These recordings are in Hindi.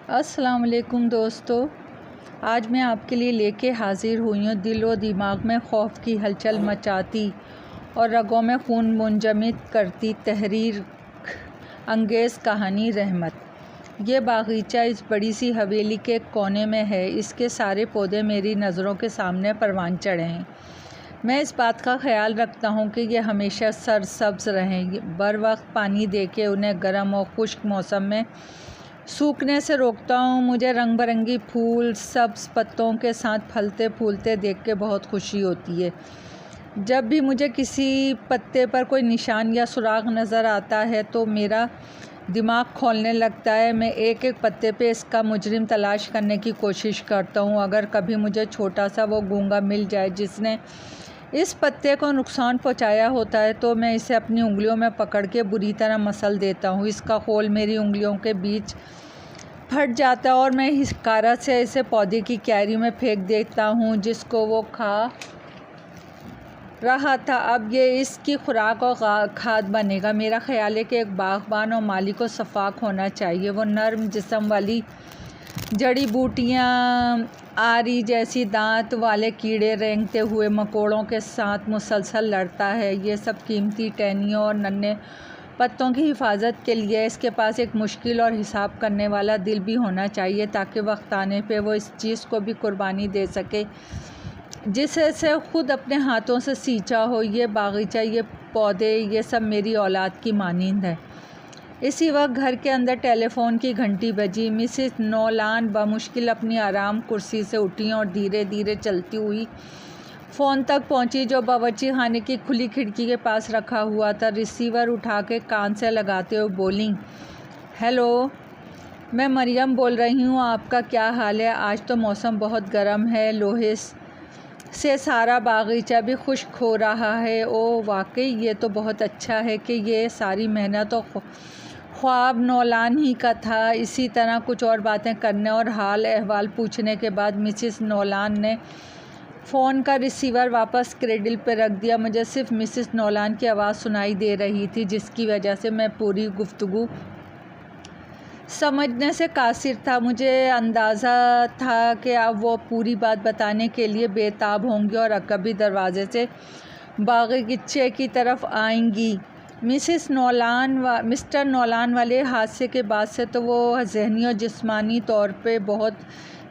अस्सलाम वालेकुम दोस्तों, आज मैं आपके लिए लेके हाज़िर हुई हूँ दिल व दिमाग में खौफ की हलचल मचाती और रगों में खून मुंजमद करती तहरीर अंगेज़ कहानी रहमत। ये बागीचा इस बड़ी सी हवेली के कोने में है। इसके सारे पौधे मेरी नज़रों के सामने परवान चढ़े हैं। मैं इस बात का ख्याल रखता हूँ कि ये हमेशा सरसब्ज़ रहें। बर वक्त पानी देके उन्हें गर्म और खुश्क मौसम में सूखने से रोकता हूँ। मुझे रंग बिरंगी फूल सब्ज़ पत्तों के साथ फलते फूलते देख के बहुत खुशी होती है। जब भी मुझे किसी पत्ते पर कोई निशान या सुराख नज़र आता है तो मेरा दिमाग खोलने लगता है। मैं एक एक पत्ते पे इसका मुजरिम तलाश करने की कोशिश करता हूँ। अगर कभी मुझे छोटा सा वो गूंगा मिल जाए जिसने इस पत्ते को नुकसान पहुंचाया होता है तो मैं इसे अपनी उंगलियों में पकड़ के बुरी तरह मसल देता हूँ। इसका खोल मेरी उंगलियों के बीच फट जाता है और मैं हिकारत से इसे पौधे की क्यारी में फेंक देता हूँ जिसको वो खा रहा था। अब ये इसकी खुराक और खाद बनेगा। मेरा ख्याल है कि एक बागबान और माली को शफ़ाक़ होना चाहिए। वो नर्म जिस्म वाली जड़ी बूटियाँ, आरी जैसी दांत वाले कीड़े, रेंगते हुए मकोड़ों के साथ मुसलसल लड़ता है। ये सब कीमती टहनियों और नन्हे पत्तों की हिफाजत के लिए इसके पास एक मुश्किल और हिसाब करने वाला दिल भी होना चाहिए ताकि वक्त आने पे वो इस चीज़ को भी कुर्बानी दे सके जिसे से ख़ुद अपने हाथों से सींचा हो। ये बागीचा, ये पौधे, ये सब मेरी औलाद की मानिंद है। इसी वक्त घर के अंदर टेलीफ़ोन की घंटी बजी। मिसेस नोलान बामुश्किल अपनी आराम कुर्सी से उठी और धीरे धीरे चलती हुई फ़ोन तक पहुंची जो बावर्ची खाने की खुली खिड़की के पास रखा हुआ था। रिसीवर उठा के कान से लगाते हुए बोली, हेलो, मैं मरियम बोल रही हूँ। आपका क्या हाल है? आज तो मौसम बहुत गर्म है। लोहे से सारा बागीचा भी खुश्क हो रहा है। ओ वाकई, ये तो बहुत अच्छा है कि ये सारी मेहनत और ख्वाब नौलान ही का था। इसी तरह कुछ और बातें करने और हाल अहवाल पूछने के बाद मिसेस नौलान ने फ़ोन का रिसीवर वापस क्रेडिल पर रख दिया। मुझे सिर्फ मिसेस नौलान की आवाज़ सुनाई दे रही थी जिसकी वजह से मैं पूरी गुफ्तगू समझने से कासिर था। मुझे अंदाज़ा था कि अब वो पूरी बात बताने के लिए बेताब होंगी और कभी दरवाज़े से बागीचे की तरफ आएंगी। मिस्टर नौलान वाले हादसे के बाद से तो वो ज़हनी और जिस्मानी तौर पे बहुत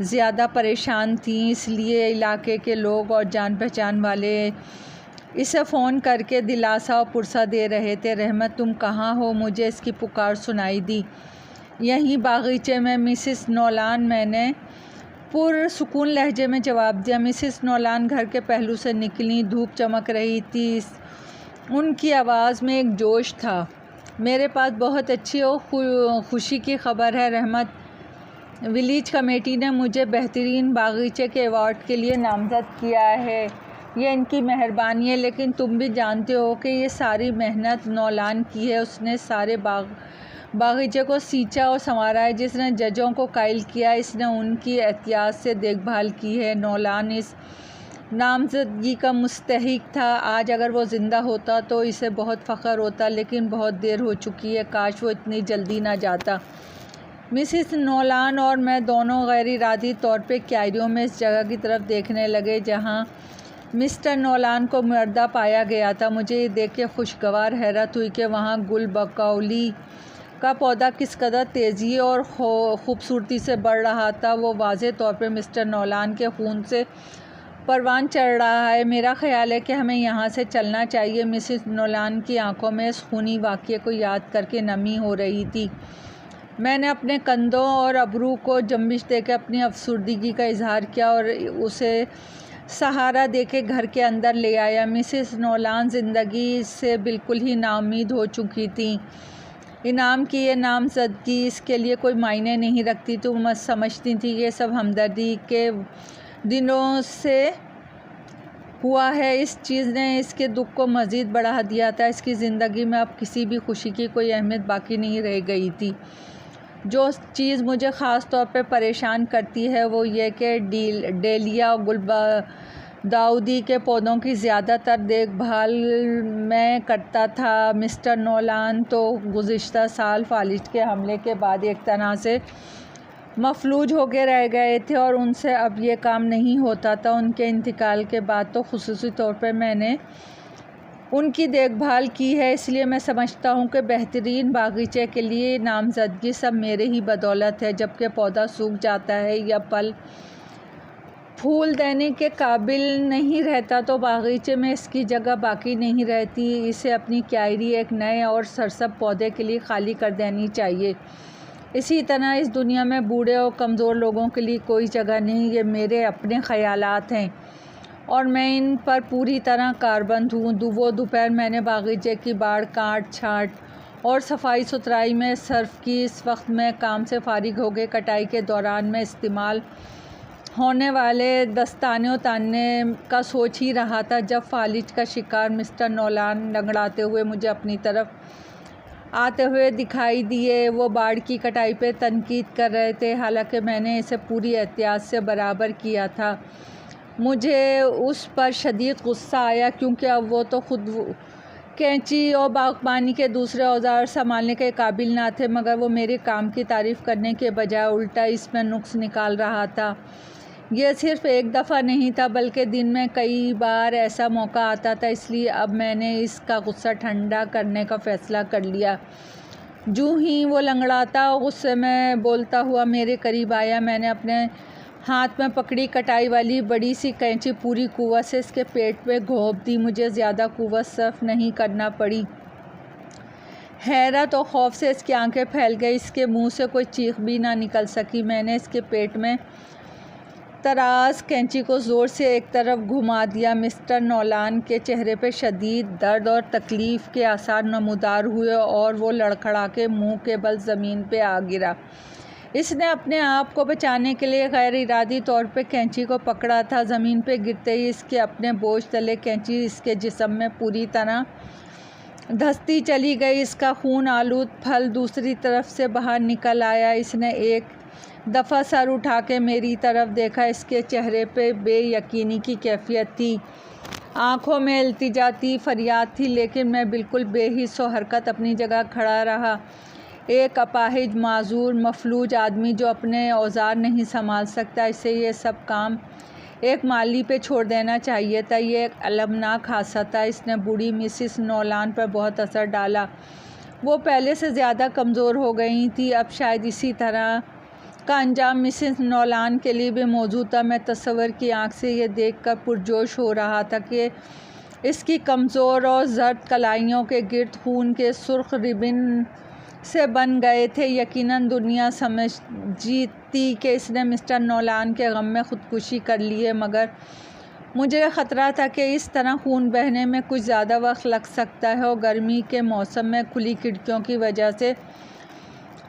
ज़्यादा परेशान थी। इसलिए इलाके के लोग और जान पहचान वाले इसे फ़ोन करके दिलासा और पुरसा दे रहे थे। रहमत, तुम कहाँ हो? मुझे इसकी पुकार सुनाई दी। यहीं बागीचे में मिसेस नौलान, मैंने पुरसुकून लहजे में जवाब दिया। मिसेस नौलान घर के पहलू से निकली। धूप चमक रही थी। उनकी आवाज़ में एक जोश था। मेरे पास बहुत अच्छी और खुशी की खबर है रहमत। विलेज कमेटी ने मुझे बेहतरीन बागीचे के अवार्ड के लिए नामज़द किया है। ये इनकी मेहरबानी है, लेकिन तुम भी जानते हो कि ये सारी मेहनत नौलान की है। उसने सारे बागीचे को सींचा और संवारा है। जिसने जजों को कायल किया, इसने उनकी एहतियात से देखभाल की है। नौलान इस नामज़दगी का मुस्तहिक था। आज अगर वो ज़िंदा होता तो इसे बहुत फ़ख्र होता, लेकिन बहुत देर हो चुकी है। काश वो इतनी जल्दी ना जाता। मिसेस नौलान और मैं दोनों गैर इरादी तौर पे क्यारियों में इस जगह की तरफ देखने लगे जहाँ मिस्टर नौलान को मुर्दा पाया गया था। मुझे ये देख के खुशगवार हैरत हुई कि वहाँ गुल बकौली का पौधा किस कदर तेज़ी और ख़ूबसूरती से बढ़ रहा था। वो वाज़े तौर पे मिस्टर नौलान के खून से परवान चढ़ रहा है। मेरा ख्याल है कि हमें यहाँ से चलना चाहिए। मिसेस नौलान की आंखों में इस खूनी वाक़ये को याद करके नमी हो रही थी। मैंने अपने कंधों और अबरू को जंबिश देकर अपनी अफसुर्दगी का इजहार किया और उसे सहारा देके घर के अंदर ले आया। मिसेस नौलान ज़िंदगी से बिल्कुल ही नाउम्मीद हो चुकी थी। इनाम की ये नामज़दगी इसके लिए कोई मायने नहीं रखती। तो मैं समझती थी ये सब हमदर्दी के दिनों से हुआ है। इस चीज़ ने इसके दुख को मज़ीद बढ़ा दिया था। इसकी ज़िंदगी में अब किसी भी खुशी की कोई अहमियत बाकी नहीं रह गई थी। जो चीज़ मुझे ख़ास तौर पे परेशान करती है वो ये कि डेलिया और गुलदाउदी के पौधों की ज़्यादातर देखभाल मैं करता था। मिस्टर नौलान तो गुज़िश्ता साल फालिज के हमले के बाद एक तरह से मफलूज होके रह गए थे और उनसे अब ये काम नहीं होता था। उनके इंतकाल के बाद तो खुसूसी तौर पर मैंने उनकी देखभाल की है, इसलिए मैं समझता हूँ कि बेहतरीन बागीचे के लिए नामज़दगी सब मेरे ही बदौलत है। जबकि पौधा सूख जाता है या फल फूल देने के काबिल नहीं रहता तो बागीचे में इसकी जगह बाकी नहीं रहती। इसे अपनी क्यारी एक नए और सरसब्ज़ पौधे के लिए खाली कर देनी चाहिए। इसी तरह इस दुनिया में बूढ़े और कमज़ोर लोगों के लिए कोई जगह नहीं। ये मेरे अपने ख़यालात हैं और मैं इन पर पूरी तरह कारबंद हूँ। वो दोपहर मैंने बागीचे की बाड़ काट छाँट और सफाई सुथराई में सर्फ की। इस वक्त मैं काम से फारिग हो गए। कटाई के दौरान में इस्तेमाल होने वाले दस्ताने उतारने का सोच ही रहा था जब फालिज का शिकार मिस्टर नोलान लंगड़ाते हुए मुझे अपनी तरफ आते हुए दिखाई दिए। वो बाड़ की कटाई पे तनकीद कर रहे थे, हालांकि मैंने इसे पूरी एहतियात से बराबर किया था। मुझे उस पर शदीद गुस्सा आया क्योंकि अब वो तो खुद कैंची और बागबानी के दूसरे औजार संभालने के काबिल ना थे, मगर वो मेरे काम की तारीफ़ करने के बजाय उल्टा इसमें नुक्स निकाल रहा था। यह सिर्फ़ एक दफ़ा नहीं था बल्कि दिन में कई बार ऐसा मौका आता था, इसलिए अब मैंने इसका गुस्सा ठंडा करने का फ़ैसला कर लिया। जूँ ही वो लंगड़ाता और गुस्से में बोलता हुआ मेरे करीब आया, मैंने अपने हाथ में पकड़ी कटाई वाली बड़ी सी कैंची पूरी कुव्वत से इसके पेट में घोंप दी। मुझे ज़्यादा कुव्वत सर्फ नहीं करना पड़ी। हैरत और खौफ से इसकी आंखें फैल गई। इसके मुंह से कोई चीख भी ना निकल सकी। मैंने इसके पेट में तराज कैंची को ज़ोर से एक तरफ घुमा दिया। मिस्टर नोलान के चेहरे पे शदीद दर्द और तकलीफ़ के आसार नमूदार हुए और वो लड़खड़ा के मुँह के बल ज़मीन पे आ गिरा। इसने अपने आप को बचाने के लिए गैर इरादी तौर पे कैंची को पकड़ा था। ज़मीन पे गिरते ही इसके अपने बोझ तले कैंची इसके जिस्म में पूरी तरह धंसती चली गई। इसका खून आलूद फल दूसरी तरफ से बाहर निकल आया। इसने एक दफ़ा सर उठा के मेरी तरफ देखा। इसके चेहरे पे बेयकीनी की कैफियत थी, आँखों में इल्तिजाती फरियाद थी, लेकिन मैं बिल्कुल बेहिस व हरकत अपनी जगह खड़ा रहा। एक अपाहिज माजूर मफलूज आदमी जो अपने औजार नहीं संभाल सकता, इसे ये सब काम एक माली पे छोड़ देना चाहिए था। ये एक अलमनाक हादसा था। इसने बूढ़ी मिसिस नोलान पर बहुत असर डाला। वो पहले से ज़्यादा कमज़ोर हो गई थी। अब शायद इसी तरह का अंजाम मिसिस नोलान के लिए भी मौजूद था। मैं तस्वर की आँख से ये देखकर पुरजोश हो रहा था कि इसकी कमज़ोर और जर्द कलाइयों के गिर्द खून के सुर्ख रिबन से बन गए थे। यकीनन दुनिया समझती थी कि इसने मिस्टर नोलान के गम में ख़ुदकुशी कर ली है, मगर मुझे ख़तरा था कि इस तरह खून बहने में कुछ ज़्यादा वक्त लग सकता है और गर्मी के मौसम में खुली खिड़कियों की वजह से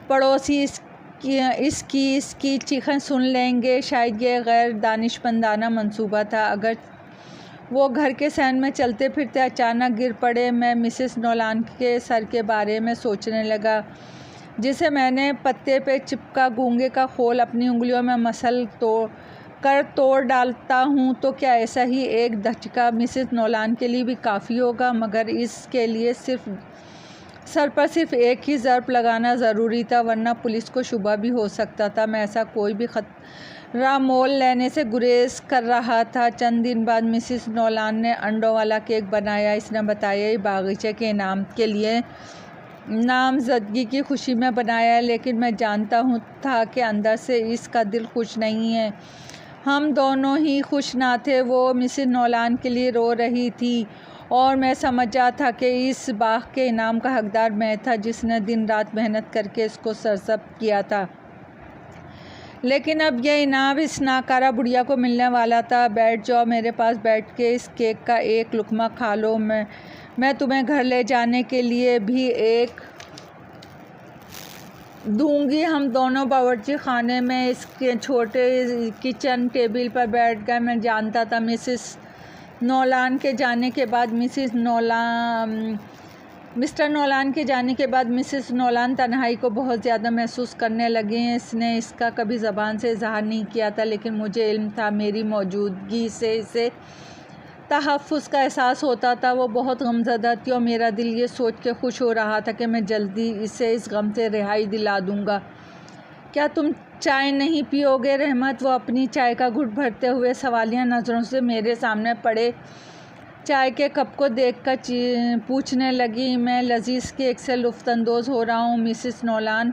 पड़ोसी इसकी चीखें सुन लेंगे। शायद ये गैर दानिशमंदाना मंसूबा था। अगर वो घर के सहन में चलते फिरते अचानक गिर पड़े। मैं मिसेस नोलान के सर के बारे में सोचने लगा, जिसे मैंने पत्ते पे चिपका गूंगे का खोल अपनी उंगलियों में मसल तोड़ डालता हूँ, तो क्या ऐसा ही एक धचका मिसेस नोलान के लिए भी काफ़ी होगा? मगर इसके लिए सर पर सिर्फ एक ही ज़र्ब लगाना ज़रूरी था, वरना पुलिस को शुबा भी हो सकता था। मैं ऐसा कोई भी खतरा मोल लेने से गुरेज कर रहा था। चंद दिन बाद मिसिस नोलान ने अंडों वाला केक बनाया। इसने बताया, ये बागीचे के इनाम के लिए नामज़दगी की खुशी में बनाया है, लेकिन मैं जानता हूँ था कि अंदर से इसका दिल खुश नहीं है। हम दोनों ही खुश ना थे। वो मिसिस नोलान के लिए रो रही थी और मैं समझा था कि इस बाग के इनाम का हकदार मैं था, जिसने दिन रात मेहनत करके इसको सरसब्ज़ किया था। लेकिन अब यह इनाम इस नाकारा बुढ़िया को मिलने वाला था। बैठ जाओ, मेरे पास बैठ के इस केक का एक लुकमा खा लो। मैं तुम्हें घर ले जाने के लिए भी एक दूंगी। हम दोनों बावर्ची खाने में इसके छोटे किचन टेबल पर बैठ गए। मैं जानता था मिसिस नोलान के जाने के बाद मिस्टर नोलान के जाने के बाद मिसिस नोलान तन्हाई को बहुत ज़्यादा महसूस करने लगे हैं। इसने इसका कभी ज़बान से इजहार नहीं किया था, लेकिन मुझे इल्म था मेरी मौजूदगी से इसे तहफ़्फ़ुज़ का एहसास होता था। वो बहुत गमज़दा थी और मेरा दिल ये सोच के खुश हो रहा था कि मैं जल्दी इसे इस गम से रिहाई दिला दूँगा। क्या तुम चाय नहीं पियोगे रहमत? वो अपनी चाय का घुट भरते हुए सवालिया नज़रों से मेरे सामने पड़े चाय के कप को देखकर पूछने लगी। मैं लजीज़ केक से लुफ्तंदोज़ हो रहा हूँ मिसेस नोलान,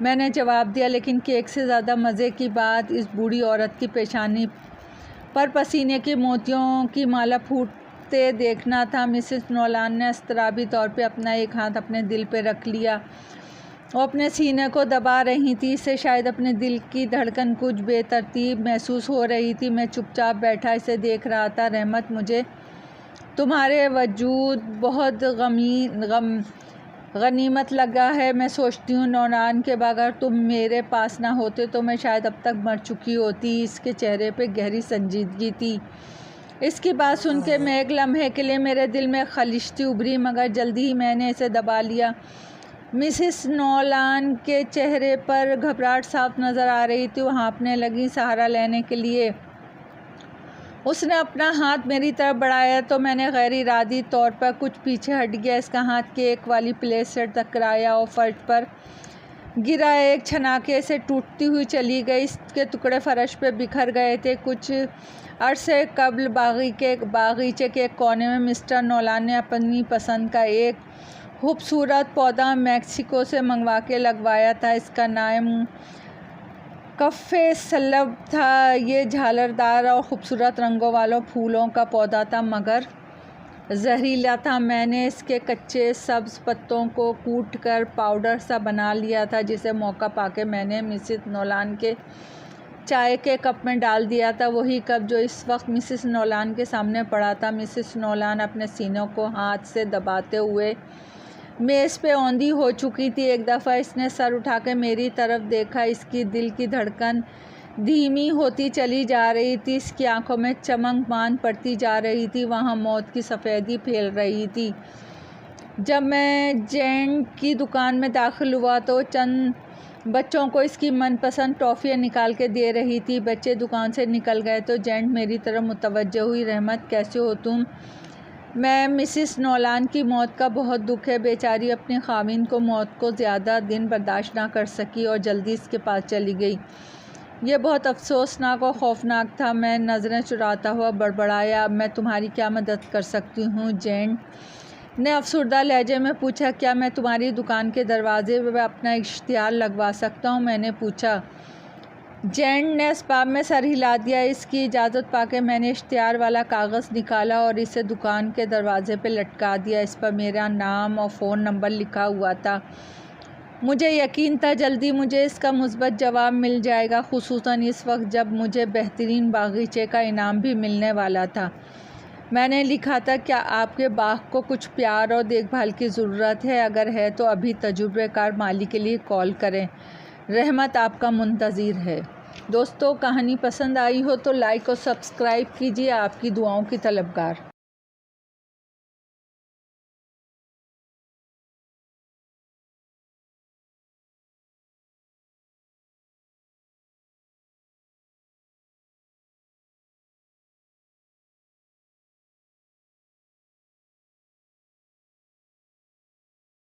मैंने जवाब दिया। लेकिन केक से ज़्यादा मज़े की बात इस बूढ़ी औरत की पेशानी पर पसीने की मोतियों की माला फूटते देखना था। मिसेस नोलान ने अस्तराबी तौर पे अपना एक हाथ अपने दिल पे रख लिया। वो अपने सीने को दबा रही थी। इसे शायद अपने दिल की धड़कन कुछ बेतरतीब महसूस हो रही थी। मैं चुपचाप बैठा इसे देख रहा था। रहमत, मुझे तुम्हारे वजूद बहुत गनीमत लगा है। मैं सोचती हूँ नौरान के बगैर तुम मेरे पास ना होते तो मैं शायद अब तक मर चुकी होती। इसके चेहरे पे गहरी संजीदगी थी। इसकी बात सुन के मैं एक लम्हे के लिए मेरे दिल में खलिश्ती उभरी, मगर जल्दी ही मैंने इसे दबा लिया। मिसेस नोलान के चेहरे पर घबराहट साफ नज़र आ रही थी। वो हाँफने लगी। सहारा लेने के लिए उसने अपना हाथ मेरी तरफ बढ़ाया तो मैंने गैर इरादी तौर पर कुछ पीछे हट गया। इसका हाथ केक वाली प्लेट से टकराया और फर्श पर गिरा। एक छनाके से टूटती हुई चली गई। इसके टुकड़े फर्श पे बिखर गए थे। कुछ अरसे कबल बागीचे के एक कोने में मिस्टर नोलान ने अपनी पसंद का एक खूबसूरत पौधा मैक्सिको से मंगवा के लगवाया था। इसका नाम कफ़े सलब था। ये झालरदार और ख़ूबसूरत रंगों वालों फूलों का पौधा था, मगर जहरीला था। मैंने इसके कच्चे सब्ज़ पत्तों को कूटकर पाउडर सा बना लिया था, जिसे मौका पाके मैंने मिसेस नोलान के चाय के कप में डाल दिया था। वही कप जो इस वक्त मिसेस नोलान के सामने पड़ा था। मिसेस नोलान अपने सीनों को हाथ से दबाते हुए मेज़ पे औंधी हो चुकी थी। एक दफ़ा इसने सर उठा के मेरी तरफ देखा। इसकी दिल की धड़कन धीमी होती चली जा रही थी। इसकी आंखों में चमक मान पड़ती जा रही थी। वहाँ मौत की सफ़ेदी फैल रही थी। जब मैं जेंट की दुकान में दाखिल हुआ तो चंद बच्चों को इसकी मनपसंद टॉफ़ियाँ निकाल के दे रही थी। बच्चे दुकान से निकल गए तो जेंट मेरी तरफ मुतवज्जो हुई। रहमत, कैसे हो तुम? मैं मिसेस नोलान की मौत का बहुत दुख है। बेचारी अपने खाविन को मौत को ज़्यादा दिन बर्दाश्त ना कर सकी और जल्दी इसके पास चली गई। यह बहुत अफसोसनाक और खौफनाक था। मैं नज़रें चुराता हुआ बड़बड़ाया, मैं तुम्हारी क्या मदद कर सकती हूँ? जेंट ने अफसरदा लहजे में पूछा। क्या मैं तुम्हारी दुकान के दरवाजे पर अपना इश्तिहार लगवा सकता हूँ? मैंने पूछा। जेंट ने असबाब में सर हिला दिया। इसकी इजाज़त पाके मैंने इश्तिहार वाला कागज़ निकाला और इसे दुकान के दरवाजे पे लटका दिया। इस पर मेरा नाम और फ़ोन नंबर लिखा हुआ था। मुझे यकीन था जल्दी मुझे इसका मुस्बत जवाब मिल जाएगा, खुसूसन इस वक्त जब मुझे बेहतरीन बागीचे का इनाम भी मिलने वाला था। मैंने लिखा था, क्या आपके बाग को कुछ प्यार और देखभाल की ज़रूरत है? अगर है तो अभी तजुर्बेकार माली के लिए कॉल करें। रहमत आपका मुंतज़िर है। दोस्तों, कहानी पसंद आई हो तो लाइक और सब्सक्राइब कीजिए। आपकी दुआओं की तलबगार।